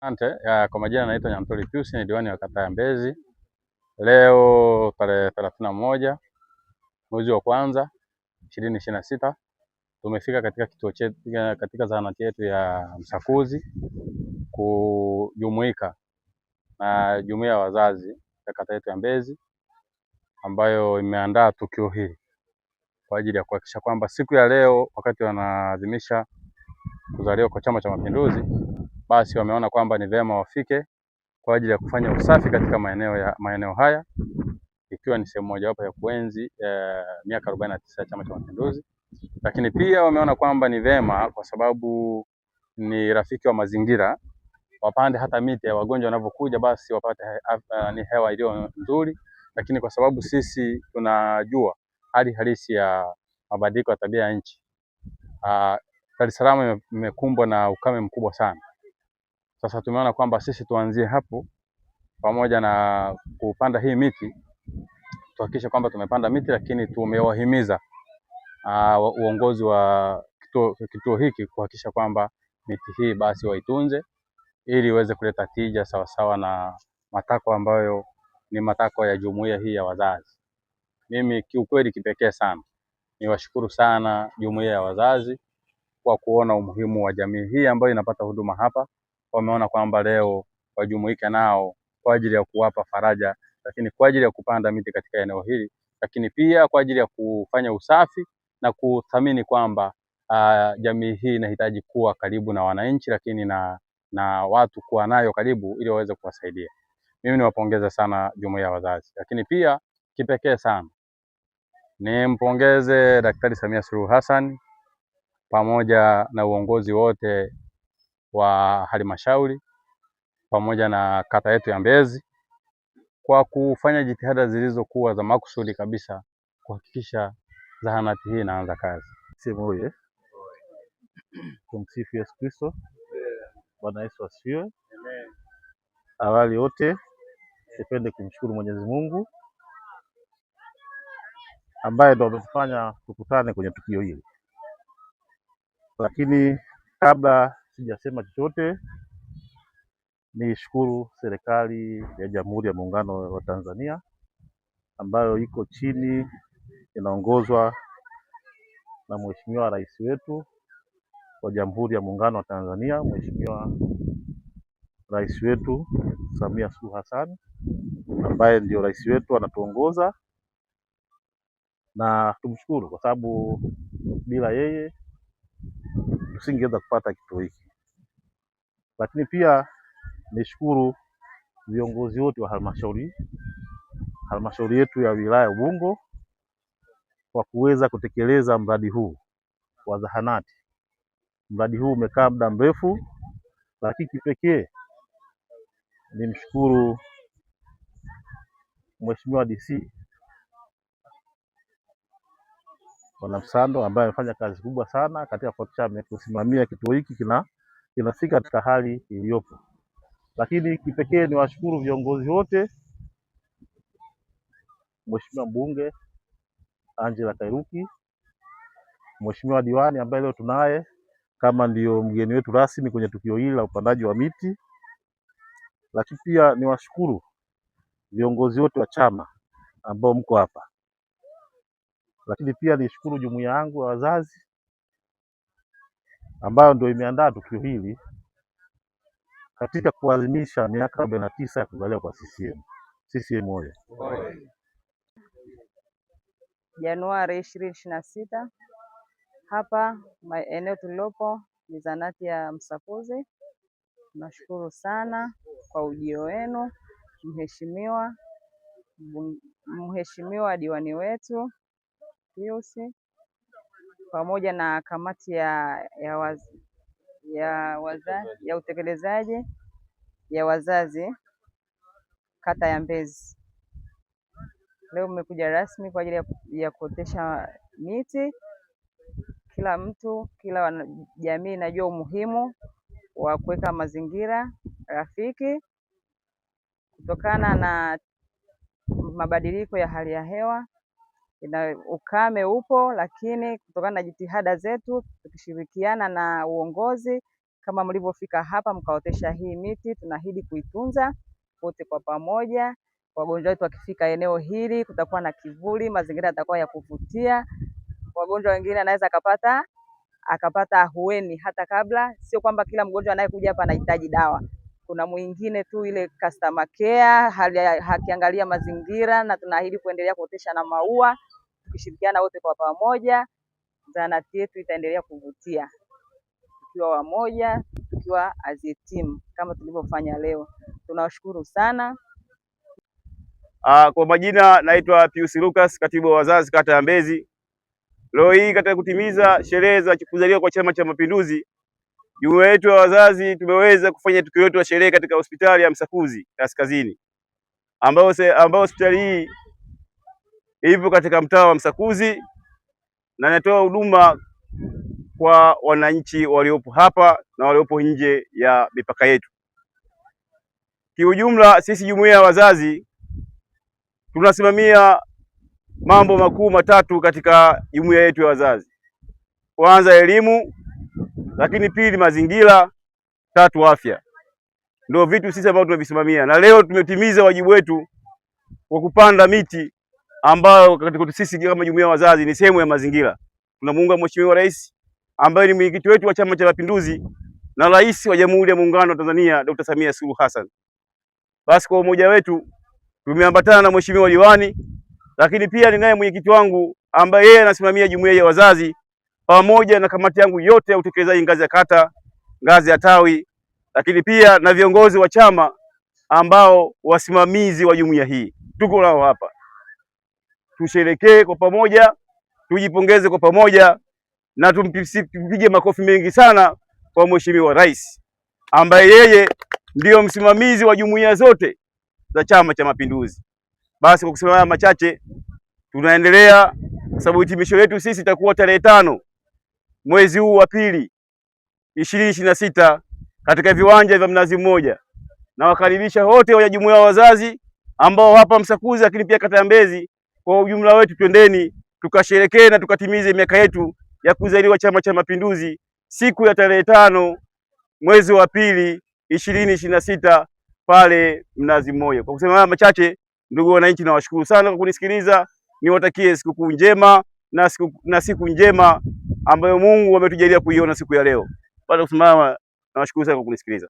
Asante. Kwa majina naitwa Nyamtori Pius, ni diwani wa kata ya Mbezi. Leo tarehe 31 mwezi wa kwanza 2026 tumefika katika kituo chetu, katika zahanati yetu ya Msakuzi kujumuika na jumuiya ya wazazi ya kata yetu ya Mbezi ambayo imeandaa tukio hili kwa ajili ya kuhakikisha kwamba siku ya leo wakati wanaadhimisha kuzaliwa kwa Chama cha Mapinduzi, basi wameona kwamba ni vyema wafike kwa ajili ya kufanya usafi katika maeneo haya, ikiwa ni sehemu mojawapo ya kuenzi miaka 49 ya Chama cha Mapinduzi. Lakini pia wameona kwamba ni vyema kwa sababu ni rafiki wa mazingira, wapande hata miti ya wagonjwa wanavyokuja, basi wapate ni hewa iliyo nzuri. Lakini kwa sababu sisi tunajua hali halisi ya mabadiliko ya tabia ya nchi, Dar es Salaam imekumbwa na ukame mkubwa sana. Sasa tumeona kwamba sisi tuanzie hapo, pamoja na kupanda hii miti, tuhakikishe kwamba tumepanda miti, lakini tumewahimiza uongozi wa kituo hiki kuhakikisha kwamba miti hii basi waitunze ili iweze kuleta tija sawasawa na matakwa ambayo ni matakwa ya jumuiya hii ya wazazi. Mimi kiukweli kipekee sana niwashukuru sana jumuiya ya wazazi kwa kuona umuhimu wa jamii hii ambayo inapata huduma hapa. Wameona kwamba leo wajumuike nao kwa ajili ya kuwapa faraja, lakini kwa ajili ya kupanda miti katika eneo hili, lakini pia kwa ajili ya kufanya usafi na kuthamini kwamba jamii hii inahitaji kuwa karibu na wananchi, lakini na watu kuwa nayo karibu ili waweze kuwasaidia. Mimi niwapongeze sana jumuiya ya wazazi, lakini pia kipekee sana nimpongeze Daktari Samia Suluhu Hassan pamoja na uongozi wote wa halmashauri pamoja na kata yetu ya Mbezi kwa kufanya jitihada zilizokuwa za makusudi kabisa kuhakikisha zahanati hii inaanza kazi. Simoye. Tumsifu Yesu Kristo. Bwana Yesu asifiwe. Awali yote nipende kumshukuru Mwenyezi Mungu ambaye ndo ametufanya tukutane kwenye tukio hili. Lakini kabla sijasema chochote, nishukuru serikali ya Jamhuri ya Muungano wa Tanzania ambayo iko chini, inaongozwa na Mheshimiwa Rais wetu wa Jamhuri ya Muungano wa Tanzania, Mheshimiwa Rais wetu Samia Suluhu Hassan, ambaye ndio rais wetu anatuongoza, na tumshukuru kwa sababu bila yeye tusingeweza kupata kituo hiki. Lakini pia nishukuru viongozi wote wa halmashauri yetu ya wilaya Ubungo kwa kuweza kutekeleza mradi huu wa zahanati. Mradi huu umekaa muda mrefu, lakini kipekee nimshukuru Mheshimiwa DC Bwana Msando ambaye amefanya kazi kubwa sana katika kuhakikisha kusimamia kituo hiki kinafika katika hali iliyopo. Lakini kipekee ni washukuru viongozi wote, Mheshimiwa mbunge Angela Kairuki, Mheshimiwa diwani ambaye leo tunaye kama ndio mgeni wetu rasmi kwenye tukio hili la upandaji wa miti. Lakini pia ni washukuru viongozi wote wa chama ambao mko hapa. Lakini pia nishukuru jumuiya yangu ya wazazi ambayo ndio imeandaa tukio hili katika kuadhimisha miaka 49 ya kuzaliwa kwa CCM. CCM oyee! Januari 2026 hapa eneo tulilopo ni zahanati ya Msakuzi. Tunashukuru sana kwa ujio wenu, mheshimiwa diwani wetu Pius, pamoja na kamati ya utekelezaji ya wazazi kata ya Mbezi. Leo mmekuja rasmi kwa ajili ya kuotesha miti. Kila jamii inajua umuhimu wa kuweka mazingira rafiki kutokana na mabadiliko ya hali ya hewa. Ukame upo, lakini kutokana na jitihada zetu tukishirikiana na uongozi kama mlivyofika hapa mkaotesha hii miti, tunaahidi kuitunza wote kwa pamoja. Wagonjwa wetu wakifika eneo hili kutakuwa na kivuli, mazingira yatakuwa ya kuvutia. Wagonjwa wengine anaweza akapata ahueni hata kabla, sio kwamba kila mgonjwa anayekuja hapa anahitaji dawa. Kuna mwingine tu ile customer care hakiangalia mazingira, na tunaahidi kuendelea kuotesha na maua tukishirikiana wote kwa pamoja. Zahanati yetu itaendelea kuvutia tukiwa wamoja, tukiwa as a team kama tulivyofanya leo. Tunawashukuru sana. Kwa majina naitwa Pius Lucas, katibu wa wazazi kata ya Mbezi. Leo hii katika kutimiza sherehe za kuzaliwa kwa Chama cha Mapinduzi, jumuiya yetu ya wazazi tumeweza kufanya tukio letu la sherehe katika hospitali ya Msakuzi Kaskazini, ambayo hospitali hii ipo katika mtaa wa Msakuzi na inatoa huduma kwa wananchi waliopo hapa na waliopo nje ya mipaka yetu. Kiujumla, sisi jumuiya ya wazazi tunasimamia mambo makuu matatu katika jumuiya yetu ya wazazi. Kwanza elimu, lakini pili mazingira, tatu afya. Ndio vitu sisi ambavyo tunavisimamia, na leo tumetimiza wajibu wetu kwa kupanda miti ambayo katika sisi kama jumuiya ya wazazi ni sehemu ya mazingira. Tunamuunga Mheshimiwa Rais ambaye ni mwenyekiti wetu wa Chama cha Mapinduzi na Rais wa Jamhuri ya Muungano wa Tanzania Dr. Samia Suluhu Hassan. Basi kwa umoja wetu tumeambatana na Mheshimiwa Diwani, lakini pia ninaye mwenyekiti wangu ambaye yeye anasimamia jumuiya ya wazazi pamoja na kamati yangu yote ya utekelezaji ngazi ya kata, ngazi ya tawi, lakini pia na viongozi wa chama ambao wasimamizi wa jumuiya hii. Tuko nao hapa. Tusherekee kwa pamoja, tujipongeze kwa pamoja na tumpige makofi mengi sana kwa Mheshimiwa Rais ambaye yeye ndiyo msimamizi wa jumuiya zote za Chama cha Mapinduzi. Basi kwa kusema haya machache, tunaendelea kwa sababu hitimisho letu sisi itakuwa tarehe 5 mwezi huu wa pili 2026 katika viwanja vya Mnazi Mmoja. Na wakaribisha wote wa jumuiya ya wazazi ambao hapa Msakuzi, lakini pia kata ya Mbezi kwa ujumla wetu, twendeni tukasherekee na tukatimize miaka yetu ya kuzaliwa Chama cha Mapinduzi siku ya tarehe 5 mwezi wa pili 2026 pale Mnazi Mmoja. Kwa kusema haya machache, ndugu wananchi, nawashukuru sana kwa kunisikiliza. Niwatakie sikukuu njema na siku njema ambayo Mungu ametujalia kuiona siku ya leo. Baada ya kusimama, nawashukuru sana kwa kunisikiliza.